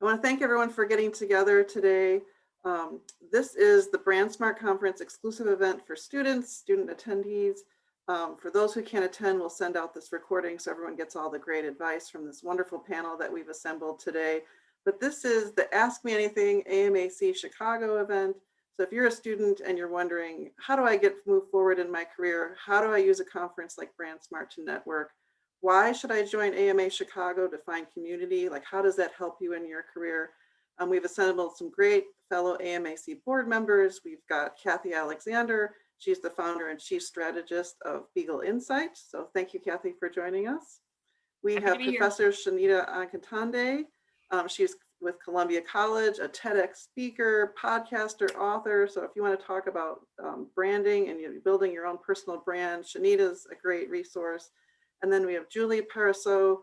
I want to thank everyone for getting together today. This is the BrandSmart Conference exclusive event for students, student attendees. For those who can't attend, we'll send out this recording so everyone gets all the great advice from this wonderful panel that we've assembled today. But this is the Ask Me Anything AMAC Chicago event. So if you're a student and you're wondering, how do I move forward in my career? How do I use a conference like BrandSmart to network? Why should I join AMA Chicago to find community? Like, how does that help you in your career? We've assembled some great fellow AMAC board members. We've got Kathy Alexander. She's the founder and chief strategist of Beagle Insight. So thank you, Kathy, for joining us. We have Professor Shanita Akintonde. She's with Columbia College, a TEDx speaker, podcaster, author. So if you want to talk about branding and building your own personal brand, Shanita's a great resource. And then we have Julie Paraso.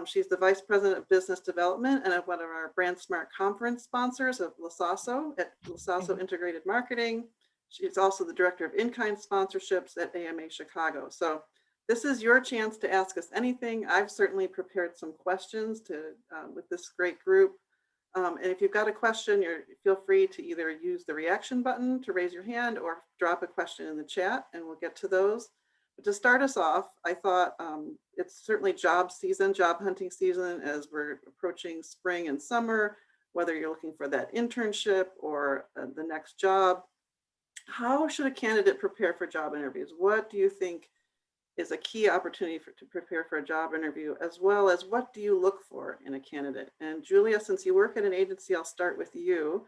She's the Vice President of Business Development and one of our BrandSmart Conference sponsors of LaSasso at LaSasso Integrated Marketing. She's also the Director of In-Kind Sponsorships at AMA Chicago. So this is your chance to ask us anything. I've certainly prepared some questions with this great group. And if you've got a question, feel free to either use the reaction button to raise your hand or drop a question in the chat and we'll get to those. But to start us off, I thought it's certainly job hunting season as we're approaching spring and summer, whether you're looking for that internship or the next job. How should a candidate prepare for job interviews? What do you think is a key opportunity to prepare for a job interview, as well as what do you look for in a candidate? And Julia, since you work at an agency, I'll start with you.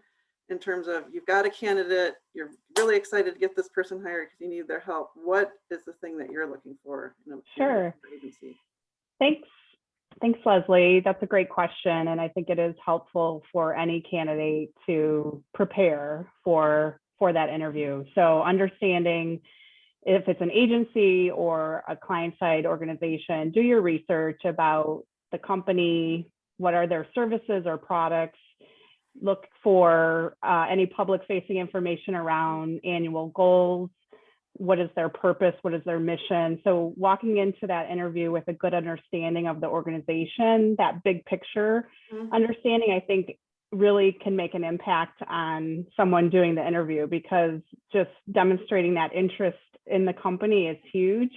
In terms of, you've got a candidate, you're really excited to get this person hired because you need their help. What is the thing that you're looking for in an agency? Thanks, Leslie. That's a great question. And I think it is helpful for any candidate to prepare for that interview. So understanding if it's an agency or a client-side organization, do your research about the company, what are their services or products. Look for any public-facing information around annual goals. What is their purpose? What is their mission? So walking into that interview with a good understanding of the organization, that big picture understanding, I think really can make an impact on someone doing the interview, because just demonstrating that interest in the company is huge,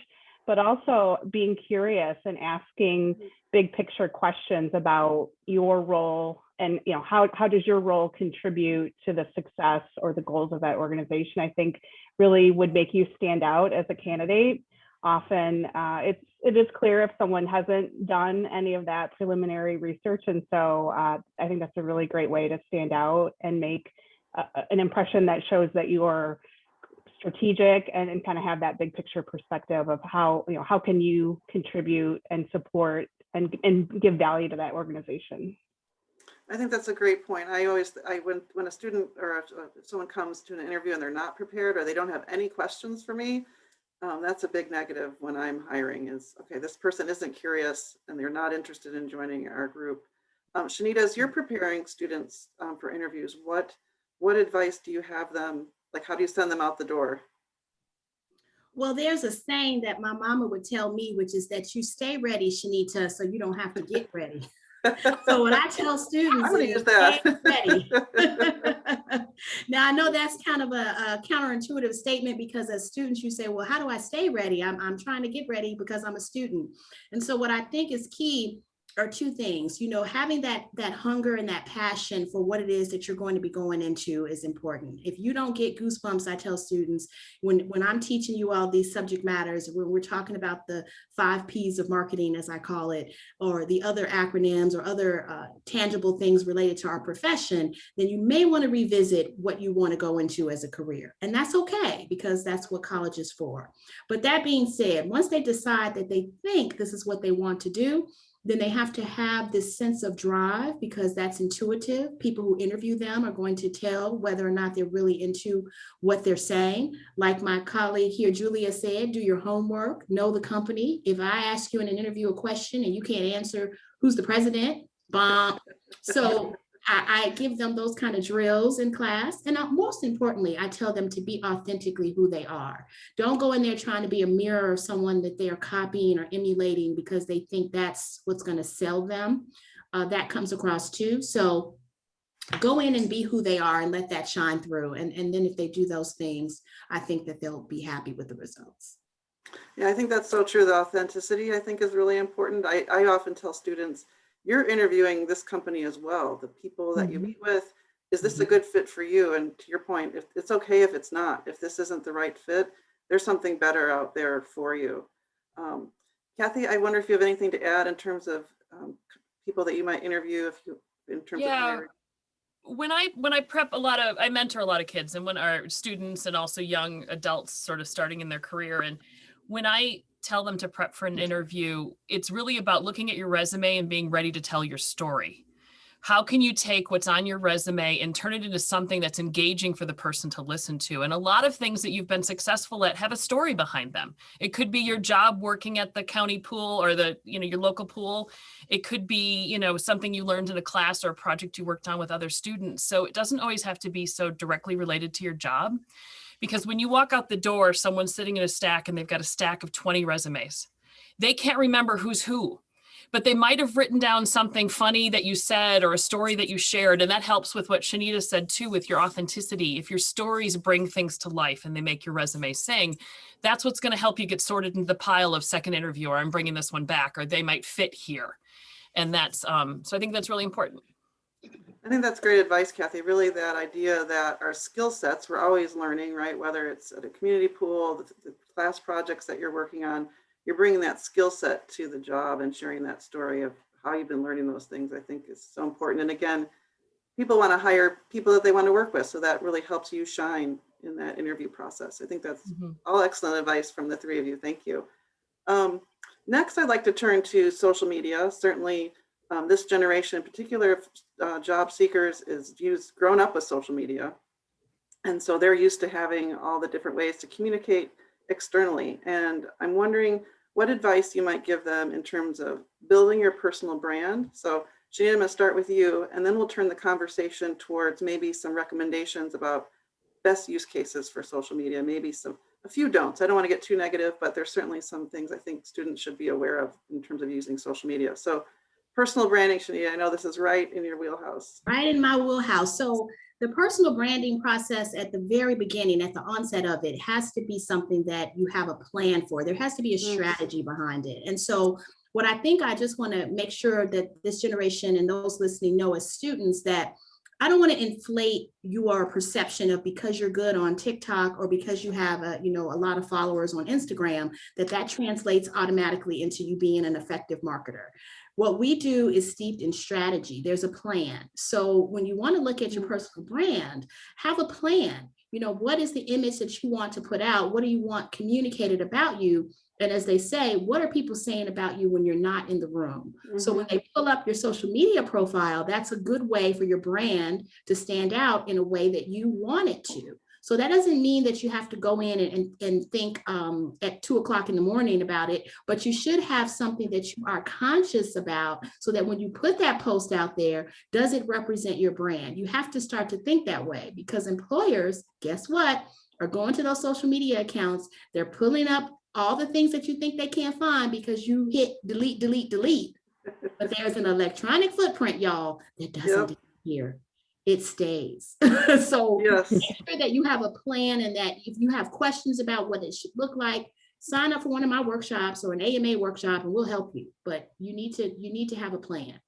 but also being curious and asking big picture questions about your role and how does your role contribute to the success or the goals of that organization, I think really would make you stand out as a candidate. Often it is clear if someone hasn't done any of that preliminary research. And so I think that's a really great way to stand out and make an impression that shows that you are strategic and kind of have that big picture perspective of how can you contribute and support and give value to that organization. I think that's a great point. When a student or someone comes to an interview and they're not prepared or they don't have any questions for me, that's a big negative when I'm hiring is, okay, this person isn't curious and they're not interested in joining our group. Shanita, as you're preparing students for interviews, what advice do you have them? Like, how do you send them out the door? Well, there's a saying that my mama would tell me, which is that you stay ready, Shanita, so you don't have to get ready. So when I tell students, stay ready. Now, I know that's kind of a counterintuitive statement, because as students, you say, well, how do I stay ready? I'm trying to get ready because I'm a student. And so what I think is key are two things. Having that hunger and that passion for what it is that you're going to be going into is important. If you don't get goosebumps, I tell students, when I'm teaching you all these subject matters, when we're talking about the 5 Ps of marketing, as I call it, or the other acronyms or other tangible things related to our profession, then you may want to revisit what you want to go into as a career. And that's okay, because that's what college is for. But that being said, once they decide that they think this is what they want to do, then they have to have this sense of drive, because that's intuitive. People who interview them are going to tell whether or not they're really into what they're saying. Like my colleague here, Julia, said, do your homework, know the company. If I ask you in an interview a question and you can't answer who's the president, bomb. So I give them those kind of drills in class. And most importantly, I tell them to be authentically who they are. Don't go in there trying to be a mirror of someone that they are copying or emulating because they think that's what's going to sell them. that comes across too. So go in and be who they are and let that shine through. And then if they do those things, I think that they'll be happy with the results. Yeah, I think that's so true. The authenticity, I think, is really important. I often tell students, you're interviewing this company as well. The people that you meet with, is this a good fit for you? And to your point, if it's okay if it's not, if this isn't the right fit, there's something better out there for you. Kathy, I wonder if you have anything to add in terms of people that you might interview, in terms of hiring. When I prep I mentor a lot of kids, and when our students and also young adults sort of starting in their career. And when I tell them to prep for an interview, it's really about looking at your resume and being ready to tell your story. How can you take what's on your resume and turn it into something that's engaging for the person to listen to? And a lot of things that you've been successful at have a story behind them. It could be your job working at the county pool or your local pool. It could be, something you learned in a class or a project you worked on with other students. So it doesn't always have to be so directly related to your job, because when you walk out the door, someone's sitting in a stack and they've got a stack of 20 resumes. They can't remember who's who, but they might have written down something funny that you said or a story that you shared. And that helps with what Shanita said too, with your authenticity. If your stories bring things to life and they make your resume sing, that's what's going to help you get sorted into the pile of second interview, or I'm bringing this one back, or they might fit here. And that's, so I think that's really important. I think that's great advice, Kathy. Really, that idea that our skill sets, we're always learning, right? Whether it's at a community pool, the class projects that you're working on, you're bringing that skill set to the job and sharing that story of how you've been learning those things, I think is so important. And again, people want to hire people that they want to work with. So that really helps you shine in that interview process. I think that's all excellent advice from the three of you. Thank you. Next, I'd like to turn to social media. Certainly, this generation in particular, job seekers is grown up with social media. And so they're used to having all the different ways to communicate externally. And I'm wondering what advice you might give them in terms of building your personal brand. So Shanita, I'm going to start with you, and then we'll turn the conversation towards maybe some recommendations about best use cases for social media, maybe a few don'ts. I don't want to get too negative, but there's certainly some things I think students should be aware of in terms of using social media. So personal branding, Shanita, I know this is right in your wheelhouse. Right in my wheelhouse. So the personal branding process at the very beginning, at the onset of it, has to be something that you have a plan for. There has to be a strategy behind it. And so what I think I just want to make sure that this generation and those listening know as students, that I don't want to inflate your perception of because you're good on TikTok or because you have a lot of followers on Instagram, that translates automatically into you being an effective marketer. What we do is steeped in strategy. There's a plan. So when you want to look at your personal brand, have a plan. What is the image that you want to put out? What do you want communicated about you? And as they say, what are people saying about you when you're not in the room? So when they pull up your social media profile, that's a good way for your brand to stand out in a way that you want it to. So that doesn't mean that you have to go in and think at 2 o'clock in the morning about it, but you should have something that you are conscious about so that when you put that post out there, does it represent your brand? You have to start to think that way, because employers, guess what, are going to those social media accounts. They're pulling up all the things that you think they can't find because you hit delete, delete, delete. But there's an electronic footprint, y'all, that doesn't disappear. It stays. So make sure that you have a plan, and that if you have questions about what it should look like, sign up for one of my workshops or an AMA workshop and we'll help you. But you need to have a plan.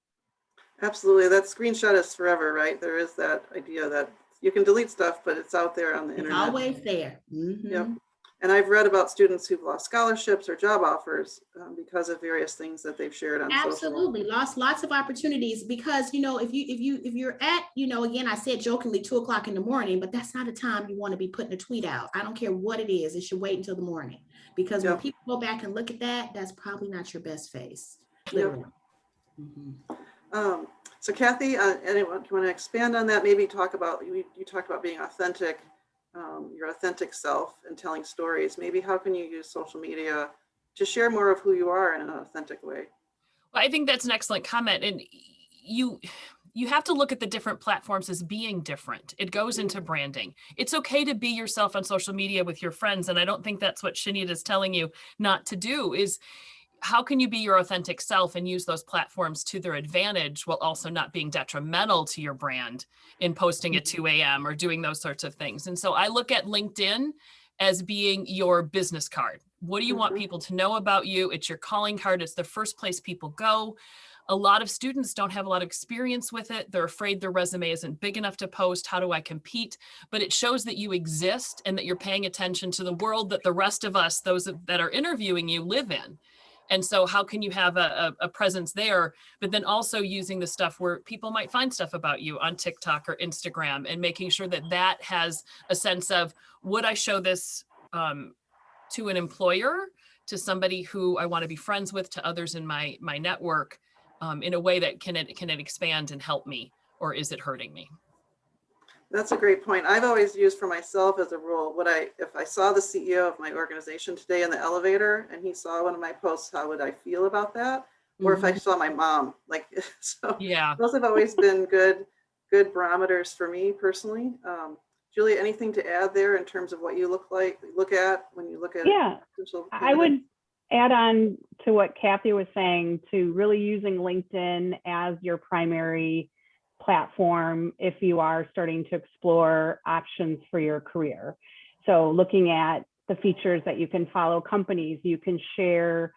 Absolutely. That screenshot is forever, right? There is that idea that you can delete stuff, but it's out there on the internet. It's always there. Yep. And I've read about students who've lost scholarships or job offers because of various things that they've shared on social. Absolutely, lost lots of opportunities because if you're at again, I said jokingly 2 o'clock in the morning, but that's not a time you want to be putting a tweet out. I don't care what it is; it should wait until the morning, because when people go back and look at that, that's probably not your best face. Literally. So Kathy, anyone, do you want to expand on that? Maybe talk about you talked about being authentic. Your authentic self and telling stories. Maybe how can you use social media to share more of who you are in an authentic way? Well, I think that's an excellent comment. And you have to look at the different platforms as being different. It goes into branding. It's okay to be yourself on social media with your friends. And I don't think that's what Shanita is telling you not to do. Is how can you be your authentic self and use those platforms to their advantage while also not being detrimental to your brand in posting at 2 a.m. or doing those sorts of things? And so I look at LinkedIn as being your business card. What do you want people to know about you? It's your calling card. It's the first place people go. A lot of students don't have a lot of experience with it. They're afraid their resume isn't big enough to post. How do I compete? But it shows that you exist and that you're paying attention to the world that the rest of us, those that are interviewing you, live in. And so how can you have a presence there, but then also using the stuff where people might find stuff about you on TikTok or Instagram, and making sure that that has a sense of, would I show this to an employer, to somebody who I want to be friends with, to others in my network, in a way that can it expand and help me, or is it hurting me? That's a great point. I've always used for myself as a rule, if I saw the CEO of my organization today in the elevator and he saw one of my posts, how would I feel about that? Or if I saw my mom, like, so Yeah. those have always been good barometers for me personally. Julia, anything to add there in terms of what you look at when you look at? Yeah, I would add on to what Kathy was saying, to really using LinkedIn as your primary platform if you are starting to explore options for your career. So looking at the features that you can follow companies, you can share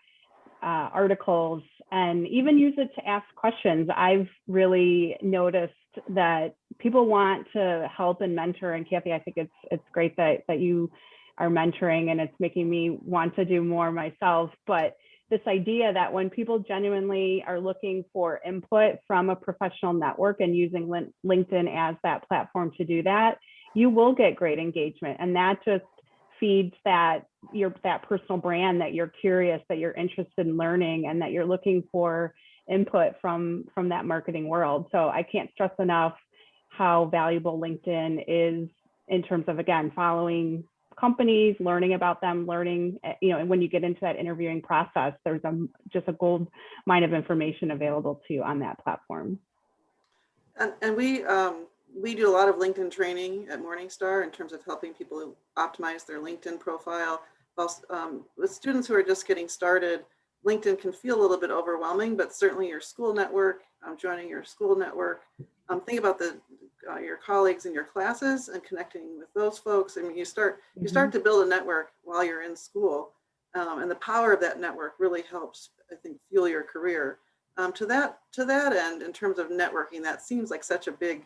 articles, and even use it to ask questions. I've really noticed that people want to help and mentor, and Kathy, I think it's great that you are mentoring, and it's making me want to do more myself. But this idea that when people genuinely are looking for input from a professional network and using LinkedIn as that platform to do that, you will get great engagement. And that just feeds that personal brand, that you're curious, that you're interested in learning, and that you're looking for input from that marketing world. So I can't stress enough how valuable LinkedIn is in terms of, again, following companies, learning about them, and when you get into that interviewing process, there's just a gold mine of information available to you on that platform. And we do a lot of LinkedIn training at Morningstar in terms of helping people optimize their LinkedIn profile. With students who are just getting started, LinkedIn can feel a little bit overwhelming, but certainly your school network, joining your school network, think about your colleagues in your classes and connecting with those folks. I mean, you start to build a network while you're in school, and the power of that network really helps, I think, fuel your career. To that end, in terms of networking, that seems like such a big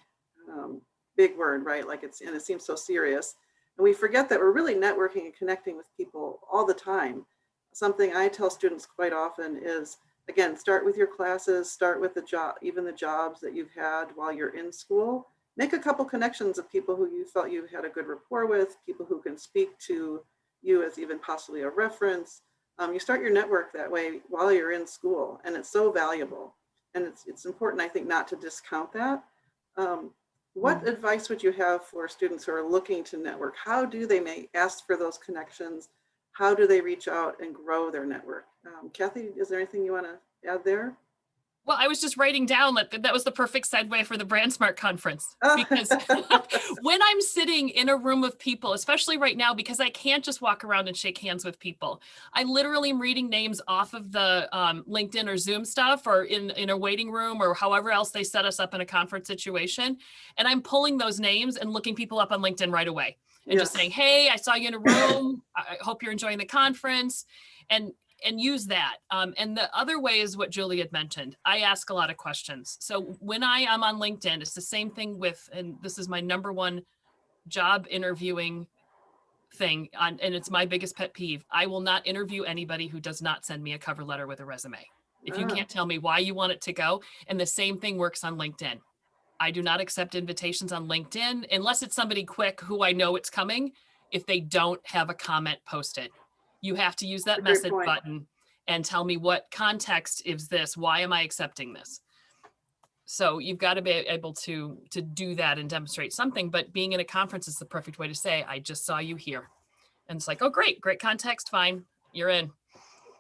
word, right? And it seems so serious, and we forget that we're really networking and connecting with people all the time. Something I tell students quite often is, again, start with your classes, start with the job, even the jobs that you've had while you're in school. Make a couple connections of people who you felt you had a good rapport with, people who can speak to you as even possibly a reference. You start your network that way while you're in school, and it's so valuable. And it's important, I think, not to discount that. What advice would you have for students who are looking to network? How do they ask for those connections? How do they reach out and grow their network? Kathy, is there anything you want to add there? Well, I was just writing down that was the perfect segue for the BrandSmart Conference, because when I'm sitting in a room of people, especially right now, because I can't just walk around and shake hands with people, I literally am reading names off of the LinkedIn or Zoom stuff, or in a waiting room, or however else they set us up in a conference situation. And I'm pulling those names and looking people up on LinkedIn right away and just saying, hey, I saw you in a room. I hope you're enjoying the conference. And use that. And the other way is what Julie had mentioned. I ask a lot of questions. So when I am on LinkedIn, it's the same thing and this is my number one job interviewing thing, and it's my biggest pet peeve. I will not interview anybody who does not send me a cover letter with a resume. If you can't tell me why you want it to go, and the same thing works on LinkedIn. I do not accept invitations on LinkedIn unless it's somebody quick who I know it's coming, if they don't have a comment posted. You have to use that message button and tell me what context is this? Why am I accepting this? So you've got to be able to do that and demonstrate something, but being in a conference is the perfect way to say, I just saw you here. And it's like, oh, great context, fine, you're in.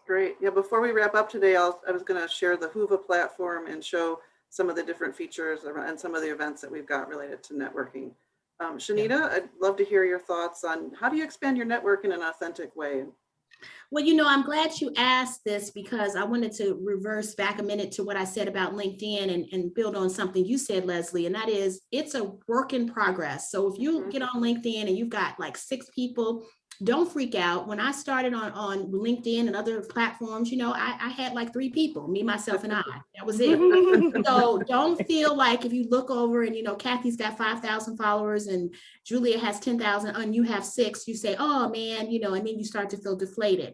Great. Yeah, before we wrap up today, I was going to share the Whova platform and show some of the different features and some of the events that we've got related to networking. Shanita, I'd love to hear your thoughts on how do you expand your network in an authentic way? Well, I'm glad you asked this because I wanted to reverse back a minute to what I said about LinkedIn and build on something you said, Leslie, and that is it's a work in progress. So if you get on LinkedIn and you've got like 6 people, don't freak out. When I started on LinkedIn and other platforms, I had like 3 people, me, myself, and I. That was it. So don't feel like if you look over and, Kathy's got 5,000 followers and Julia has 10,000 and you have 6, you say, oh man, and then you start to feel deflated.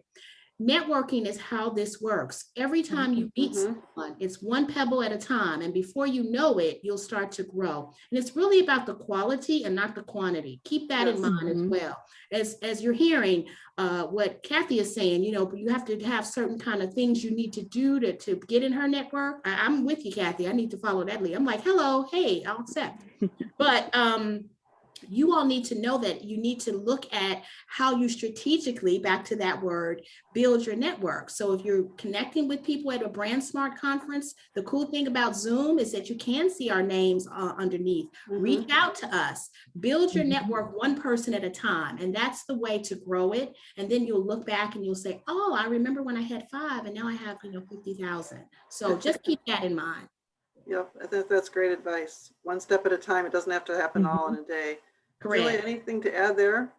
Networking is how this works. Every time you meet someone, it's one pebble at a time. And before you know it, you'll start to grow. And it's really about the quality and not the quantity. Keep that in mind as well. As you're hearing what Kathy is saying, you have to have certain kind of things you need to do to get in her network. I'm with you, Kathy. I need to follow that lead. I'm like, hello, hey, I'll accept. But you all need to know that you need to look at how you strategically, back to that word, build your network. So if you're connecting with people at a BrandSmart conference, the cool thing about Zoom is that you can see our names underneath. Reach out to us, build your network one person at a time. And that's the way to grow it. And then you'll look back and you'll say, oh, I remember when I had 5 and now I have, 50,000. So just keep that in mind. Yep, I think that's great advice. One step at a time. It doesn't have to happen all in a day. Correct. Julie, anything to add there?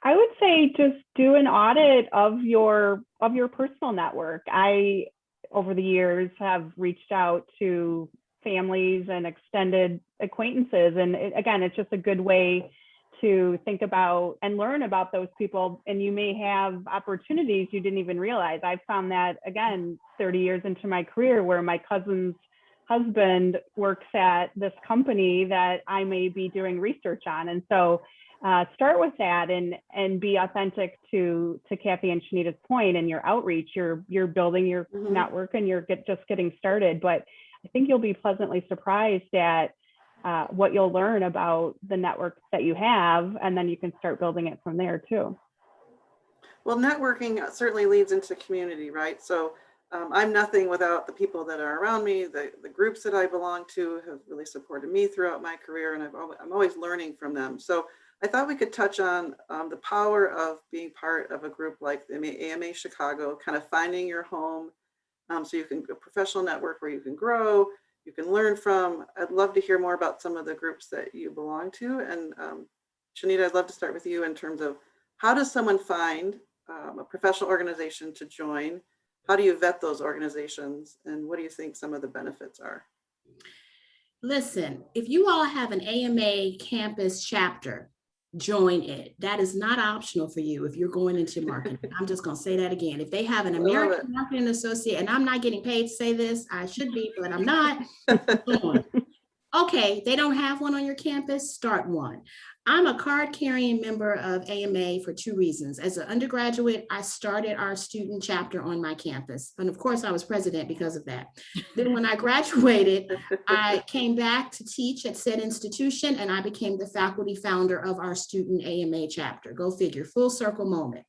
I would say just do an audit of your personal network. I, over the years, have reached out to families and extended acquaintances. And again, it's just a good way to think about and learn about those people. And you may have opportunities you didn't even realize. I found that, again, 30 years into my career, where my cousin's husband works at this company that I may be doing research on. And so start with that and be authentic to Kathy and Shanita's point in your outreach. You're building your network and you're just getting started. But I think you'll be pleasantly surprised at what you'll learn about the network that you have, and then you can start building it from there too. Well, networking certainly leads into community, right? So I'm nothing without the people that are around me. The groups that I belong to have really supported me throughout my career, and I'm always learning from them. So I thought we could touch on the power of being part of a group like the AMA Chicago, kind of finding your home, so you can a professional network where you can grow, you can learn from. I'd love to hear more about some of the groups that you belong to. And Shanita, I'd love to start with you in terms of how does someone find a professional organization to join? How do you vet those organizations? And what do you think some of the benefits are? Listen, if you all have an AMA campus chapter, join it. That is not optional for you if you're going into marketing. I'm just going to say that again. If they have an American Marketing Associate, and I'm not getting paid to say this, I should be, but I'm not. Okay, they don't have one on your campus, start one. I'm a card-carrying member of AMA for 2 reasons. As an undergraduate, I started our student chapter on my campus. And of course, I was president because of that. Then when I graduated, I came back to teach at said institution, and I became the faculty founder of our student AMA chapter. Go figure, full circle moment.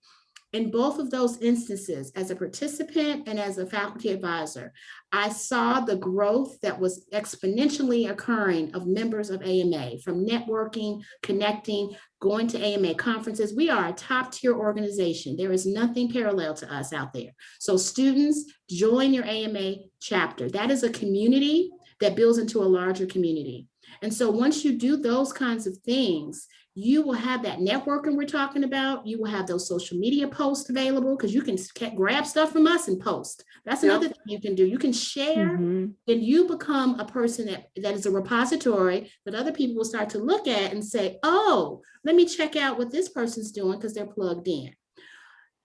In both of those instances, as a participant and as a faculty advisor, I saw the growth that was exponentially occurring of members of AMA, from networking, connecting, going to AMA conferences. We are a top tier organization. There is nothing parallel to us out there. So students, join your AMA chapter. That is a community that builds into a larger community. And so once you do those kinds of things, you will have that networking we're talking about. You will have those social media posts available, because you can grab stuff from us and post. That's another thing you can do. You can share, then you become a person that is a repository that other people will start to look at and say, oh, let me check out what this person's doing because they're plugged in.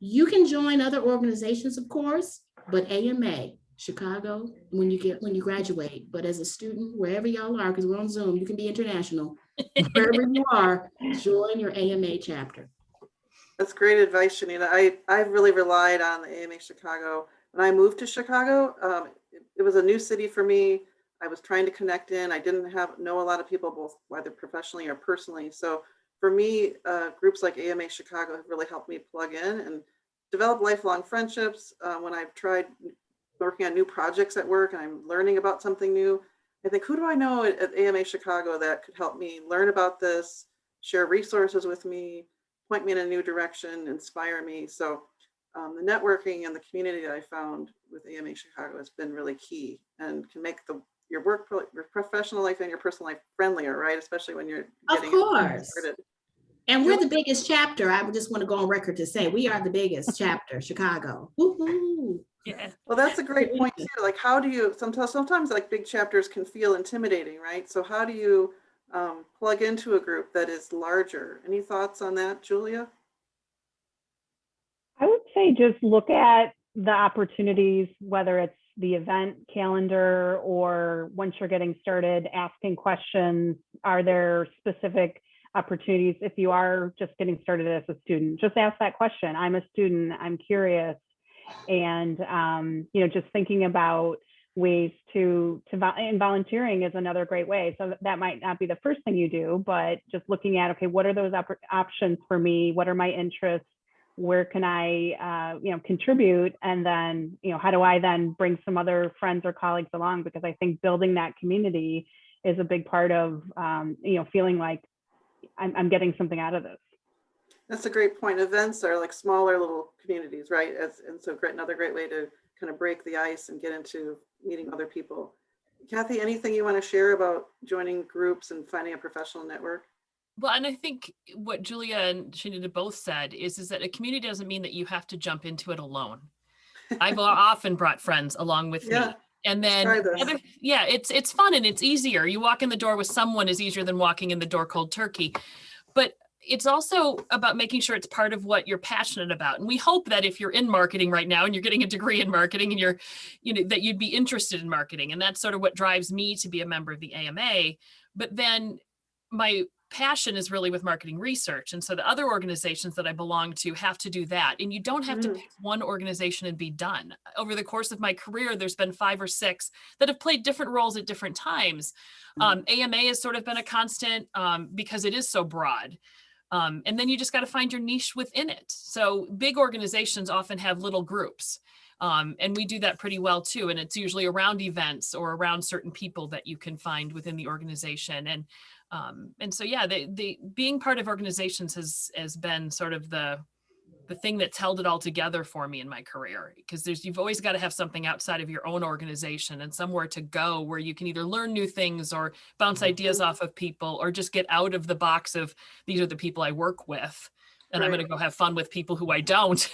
You can join other organizations, of course, but AMA, Chicago, when you graduate, but as a student, wherever y'all are, because we're on Zoom, you can be international. Wherever you are, join your AMA chapter. That's great advice, Shanita. I've really relied on the AMA Chicago. When I moved to Chicago, it was a new city for me. I was trying to connect in. I didn't know a lot of people, both whether professionally or personally. So for me, groups like AMA Chicago have really helped me plug in and develop lifelong friendships. When I've tried working on new projects at work and I'm learning about something new, I think, who do I know at AMA Chicago that could help me learn about this, share resources with me, point me in a new direction, inspire me? So the networking and the community that I found with AMA Chicago has been really key and can make your professional life and your personal life friendlier, right? Especially when you're getting started. And we're the biggest chapter. I would just want to go on record to say we are the biggest chapter, Chicago. Woo-hoo. Yeah. Well, that's a great point too. Like, how do you sometimes like big chapters can feel intimidating, right? So how do you plug into a group that is larger? Any thoughts on that, Julia? I would say just look at the opportunities, whether it's the event calendar or once you're getting started, asking questions. Are there specific opportunities if you are just getting started as a student? Just ask that question. I'm a student, I'm curious. And, just thinking about ways and volunteering is another great way. So that might not be the first thing you do, but just looking at, okay, what are those options for me? What are my interests? Where can I, contribute? And then, how do I then bring some other friends or colleagues along? Because I think building that community is a big part of, feeling like I'm getting something out of this. That's a great point. Events are like smaller little communities, right? And so another great way to kind of break the ice and get into meeting other people. Kathy, anything you want to share about joining groups and finding a professional network? Well, and I think what Julia and Shanita both said is that a community doesn't mean that you have to jump into it alone. I've often brought friends along with me. And then, it's fun and it's easier. You walk in the door with someone is easier than walking in the door cold turkey. But it's also about making sure it's part of what you're passionate about. And we hope that if you're in marketing right now and you're getting a degree in marketing and that you'd be interested in marketing. And that's sort of what drives me to be a member of the AMA. But then my passion is really with marketing research. And so the other organizations that I belong to have to do that. And you don't have to pick one organization and be done. Over the course of my career, there's been 5 or 6 that have played different roles at different times. AMA has sort of been a constant because it is so broad. And then you just got to find your niche within it. So big organizations often have little groups. And we do that pretty well too. And it's usually around events or around certain people that you can find within the organization. And so, yeah, the being part of organizations has been sort of the thing that's held it all together for me in my career, because you've always got to have something outside of your own organization and somewhere to go where you can either learn new things or bounce ideas off of people or just get out of the box of these are the people I work with. And I'm going to go have fun with people who I don't.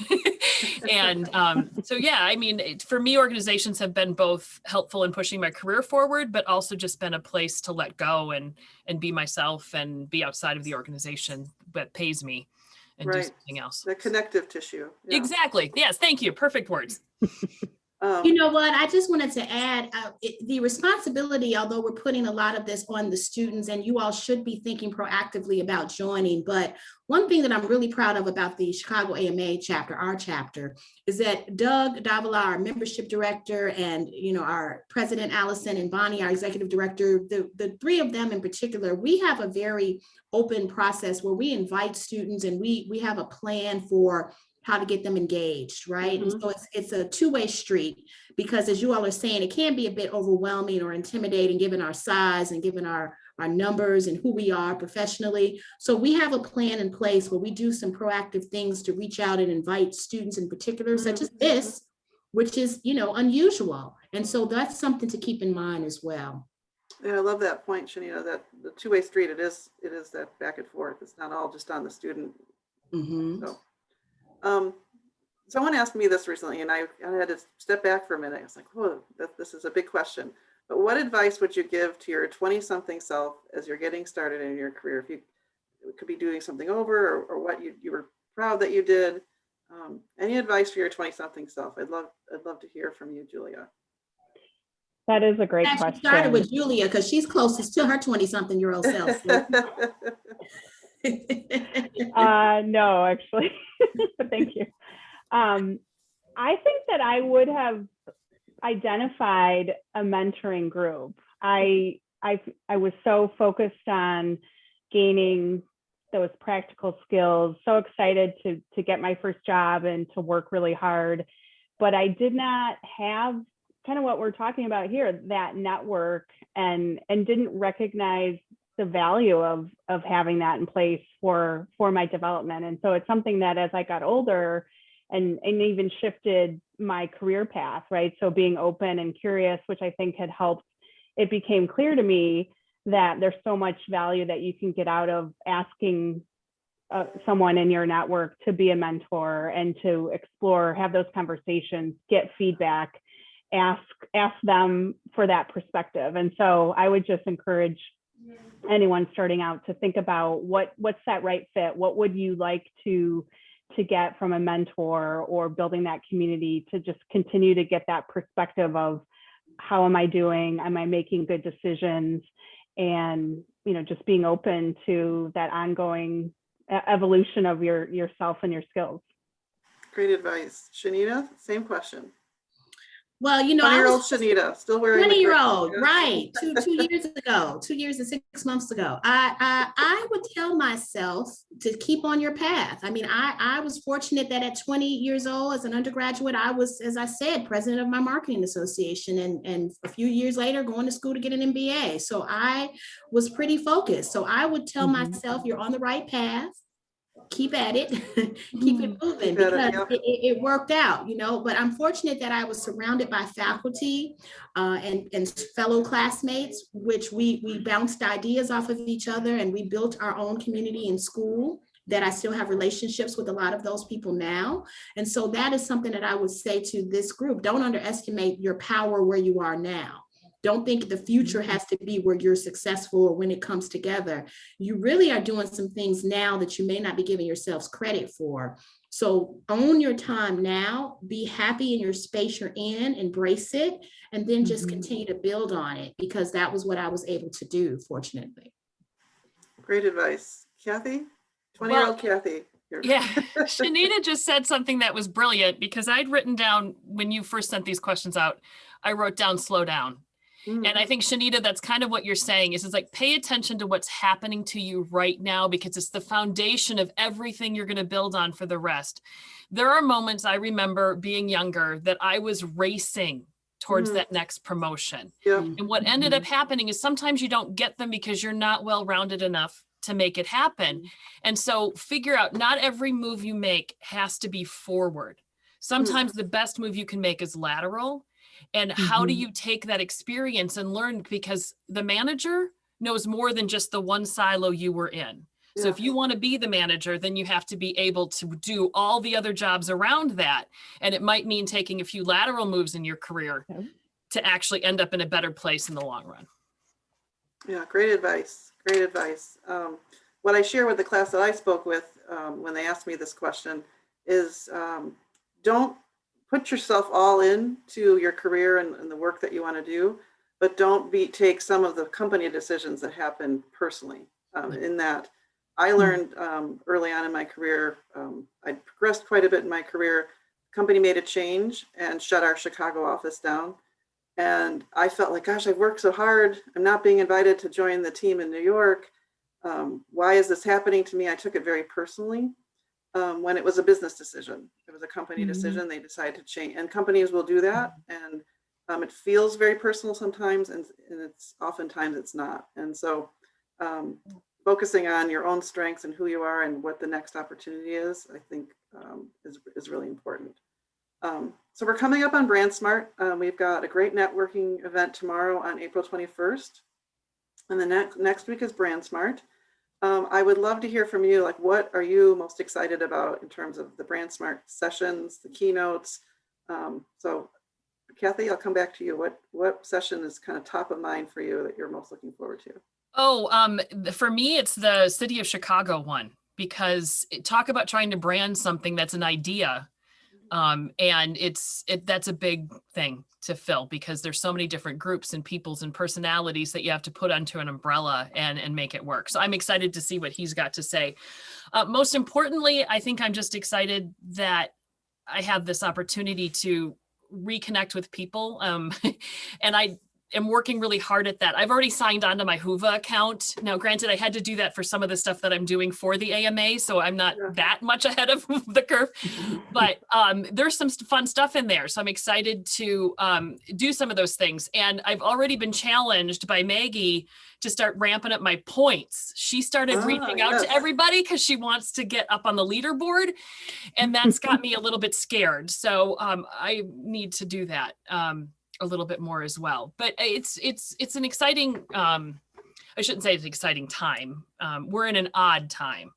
And so, yeah, I mean, for me, organizations have been both helpful in pushing my career forward, but also just been a place to let go and be myself and be outside of the organization that pays me and do something else. The connective tissue. Yeah. Exactly. Yes. Thank you. Perfect words. You know what? I just wanted to add the responsibility, although we're putting a lot of this on the students and you all should be thinking proactively about joining. But one thing that I'm really proud of about the Chicago AMA chapter, our chapter, is that Doug Davila, our membership director, and our president, Allison, and Bonnie, our executive director, the 3 of them in particular, we have a very open process where we invite students and we have a plan for how to get them engaged, right? And so it's a 2-way street, because as you all are saying, it can be a bit overwhelming or intimidating given our size and given our numbers and who we are professionally. So we have a plan in place where we do some proactive things to reach out and invite students in particular, such as this, which is, unusual. And so that's something to keep in mind as well. Yeah, I love that point, Shanita, that the 2-way street, it is that back and forth. It's not all just on the student. Someone asked me this recently and I had to step back for a minute. I was like, whoa, this is a big question. But what advice would you give to your 20-something self as you're getting started in your career? If you could be doing something over or what you were proud that you did. Any advice for your 20-something self? I'd love to hear from you, Julia. That is a great question. She started with Julia because she's closest to her 20-something-year-old self. No, actually, but thank you. I think that I would have identified a mentoring group. I was so focused on gaining those practical skills, so excited to get my first job and to work really hard, but I did not have kind of what we're talking about here, that network, and didn't recognize the value of having that in place for my development. And so it's something that as I got older and even shifted my career path, right? So being open and curious, which I think had helped, it became clear to me that there's so much value that you can get out of asking someone in your network to be a mentor and to explore, have those conversations, get feedback, ask them for that perspective. And so I would just encourage anyone starting out to think about what's that right fit? What would you like to get from a mentor, or building that community to just continue to get that perspective of how am I doing? Am I making good decisions? And, just being open to that ongoing evolution of yourself and your skills. Great advice. Shanita, same question. Well, 20-year-old Shanita, still wearing 20-year-old, right? 2 years and 6 months ago. I would tell myself to keep on your path. I mean, I was fortunate that at 20 years old, as an undergraduate, I was, as I said, president of my marketing association, and a few years later, going to school to get an MBA. So I was pretty focused. So I would tell myself, you're on the right path. Keep at it, keep it moving, because it worked out, but I'm fortunate that I was surrounded by faculty and fellow classmates, which we bounced ideas off of each other, and we built our own community in school that I still have relationships with a lot of those people now. And so that is something that I would say to this group: don't underestimate your power where you are now. Don't think the future has to be where you're successful or when it comes together. You really are doing some things now that you may not be giving yourselves credit for. So own your time now, be happy in your space you're in, embrace it, and then just continue to build on it, because that was what I was able to do, fortunately. Great advice. Kathy, 20-year-old Kathy. Yeah, Shanita just said something that was brilliant, because I'd written down, when you first sent these questions out, I wrote down slow down. And I think, Shanita, that's kind of what you're saying is like, pay attention to what's happening to you right now, because it's the foundation of everything you're going to build on for the rest. There are moments I remember being younger that I was racing towards that next promotion. And what ended up happening is sometimes you don't get them because you're not well-rounded enough to make it happen. And so figure out, not every move you make has to be forward. Sometimes the best move you can make is lateral. And how do you take that experience and learn? Because the manager knows more than just the one silo you were in. So if you want to be the manager, then you have to be able to do all the other jobs around that. And it might mean taking a few lateral moves in your career to actually end up in a better place in the long run. Yeah, great advice. Great advice. What I share with the class that I spoke with when they asked me this question is don't put yourself all into your career and the work that you want to do, but don't take some of the company decisions that happen personally. In that, I learned early on in my career, I progressed quite a bit in my career. Company made a change and shut our Chicago office down. And I felt like, gosh, I've worked so hard. I'm not being invited to join the team in New York. Why is this happening to me? I took it very personally. When it was a business decision. It was a company decision. They decided to change, and companies will do that. And it feels very personal sometimes, and it's oftentimes it's not. And so focusing on your own strengths and who you are and what the next opportunity is, I think is really important. So we're coming up on BrandSmart. We've got a great networking event tomorrow on April 21st. And the next week is BrandSmart. I would love to hear from you. Like, what are you most excited about in terms of the BrandSmart sessions, the keynotes? So Kathy, I'll come back to you. What session is kind of top of mind for you that you're most looking forward to? For me, it's the City of Chicago one, because talk about trying to brand something that's an idea. And that's a big thing to fill, because there's so many different groups and peoples and personalities that you have to put onto an umbrella and make it work. So I'm excited to see what he's got to say. Most importantly, I think I'm just excited that I have this opportunity to reconnect with people. And am working really hard at that. I've already signed on to my Whova account. Now, granted, I had to do that for some of the stuff that I'm doing for the AMA, so I'm not that much ahead of the curve, but there's some fun stuff in there. So I'm excited to do some of those things. And I've already been challenged by Maggie to start ramping up my points. She started reaching out to everybody because she wants to get up on the leaderboard. And that's got me a little bit scared. So I need to do that a little bit more as well. But it's an exciting, I shouldn't say it's an exciting time. We're in an odd time.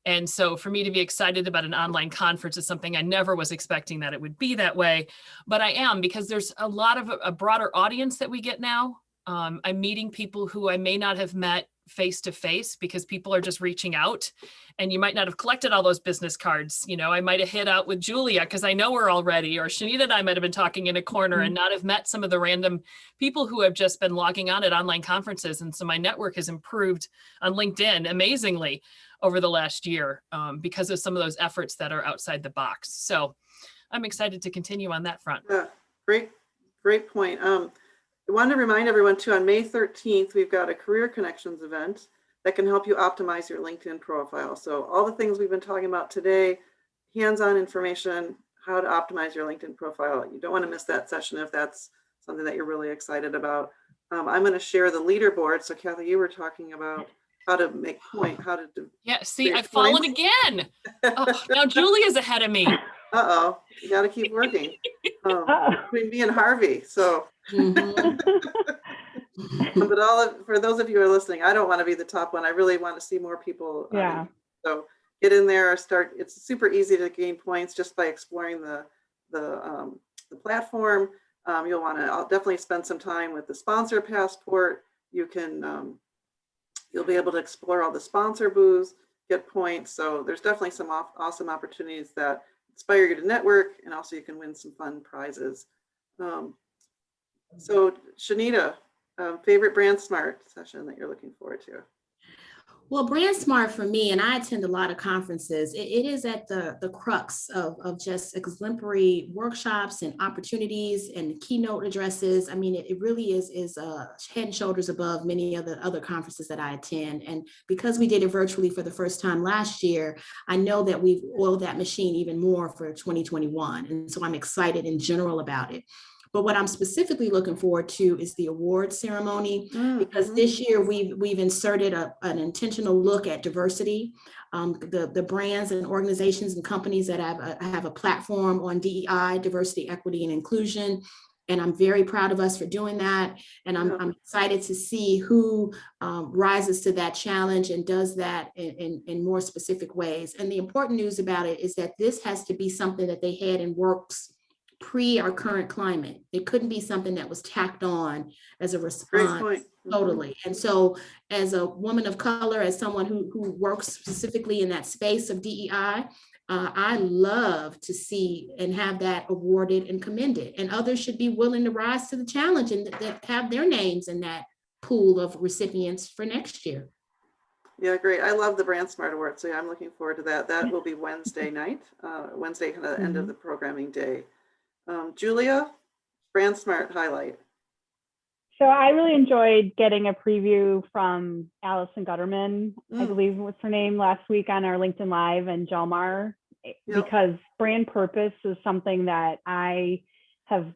And so for me to be excited about an online conference is something I never was expecting that it would be that way. But I am, because there's a lot of a broader audience that we get now. I'm meeting people who I may not have met face to face because people are just reaching out, and you might not have collected all those business cards. You know, I might have hit out with Julia because I know her already, or Shanita and I might have been talking in a corner and not have met some of the random people who have just been logging on at online conferences. And so my network has improved on LinkedIn amazingly over the last year because of some of those efforts that are outside the box. So I'm excited to continue on that front. Yeah, great point. I wanted to remind everyone too, on May 13th, we've got a Career Connections event that can help you optimize your LinkedIn profile. So all the things we've been talking about today, hands-on information, how to optimize your LinkedIn profile. You don't want to miss that session if that's something that you're really excited about. I'm going to share the leaderboard. So Kathy, you were talking about how to make how to do. Yeah, see, I've fallen again. Now Julia's ahead of me. Uh-oh, you got to keep working. Between me and Harvey, so. But for those of you who are listening, I don't want to be the top one. I really want to see more people. So get in there, it's super easy to gain points just by exploring the platform. You'll want to definitely spend some time with the sponsor passport. You can, you'll be able to explore all the sponsor booths, get points. So there's definitely some awesome opportunities that inspire you to network, and also you can win some fun prizes. So Shanita, favorite BrandSmart session that you're looking forward to? Well, BrandSmart for me, and I attend a lot of conferences, it is at the crux of just exemplary workshops and opportunities and keynote addresses. I mean, it really is head and shoulders above many of the other conferences that I attend. And because we did it virtually for the first time last year, I know that we've oiled that machine even more for 2021. And so I'm excited in general about it. But what I'm specifically looking forward to is the award ceremony, because this year we've inserted an intentional look at diversity. The brands and organizations and companies that have a platform on DEI, diversity, equity, and inclusion. And I'm very proud of us for doing that. And I'm excited to see who rises to that challenge and does that in more specific ways. And the important news about it is that this has to be something that they had in works pre our current climate. It couldn't be something that was tacked on as a response. Totally. And so as a woman of color, as someone who works specifically in that space of DEI, I love to see and have that awarded and commended. And others should be willing to rise to the challenge and that have their names in that pool of recipients for next year. Yeah, great. I love the BrandSmart Award. So yeah, I'm looking forward to that. That will be Wednesday night, Wednesday, kind of end of the programming day. Julia, BrandSmart highlight. So I really enjoyed getting a preview from Allison Gutterman, I believe was her name, last week on our LinkedIn Live, and Jalmar, because brand purpose is something that I have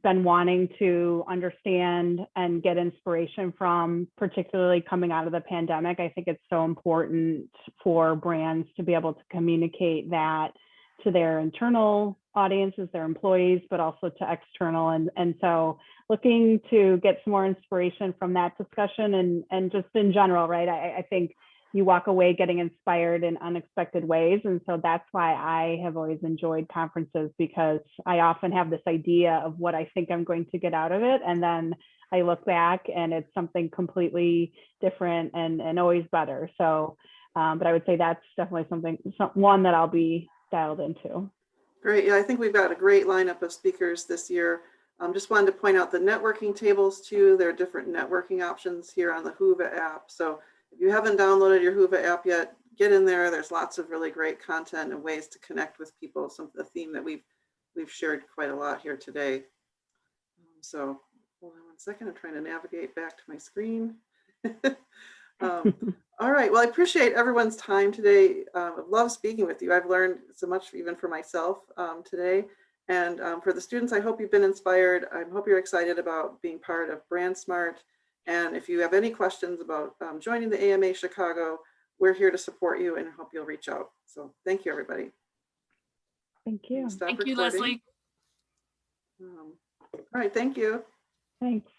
been wanting to understand and get inspiration from, particularly coming out of the pandemic. I think it's so important for brands to be able to communicate that to their internal audiences, their employees, but also to external. And so looking to get some more inspiration from that discussion and just in general, right? I think you walk away getting inspired in unexpected ways. And so that's why I have always enjoyed conferences, because I often have this idea of what I think I'm going to get out of it. And then I look back and it's something completely different and always better. So, but I would say that's definitely one that I'll be dialed into. Great. Yeah, I think we've got a great lineup of speakers this year. Just wanted to point out the networking tables too. There are different networking options here on the Whova app. So if you haven't downloaded your Whova app yet, get in there. There's lots of really great content and ways to connect with people. Some of the theme that we've shared quite a lot here today. So hold on one second. I'm trying to navigate back to my screen. All right. Well, I appreciate everyone's time today. I love speaking with you. I've learned so much even for myself today. And for the students, I hope you've been inspired. I hope you're excited about being part of BrandSmart. And if you have any questions about joining the AMA Chicago, we're here to support you and hope you'll reach out. So thank you, everybody. Thank you. Stop Thank you, recording. Leslie. All right. Thank you. Thanks.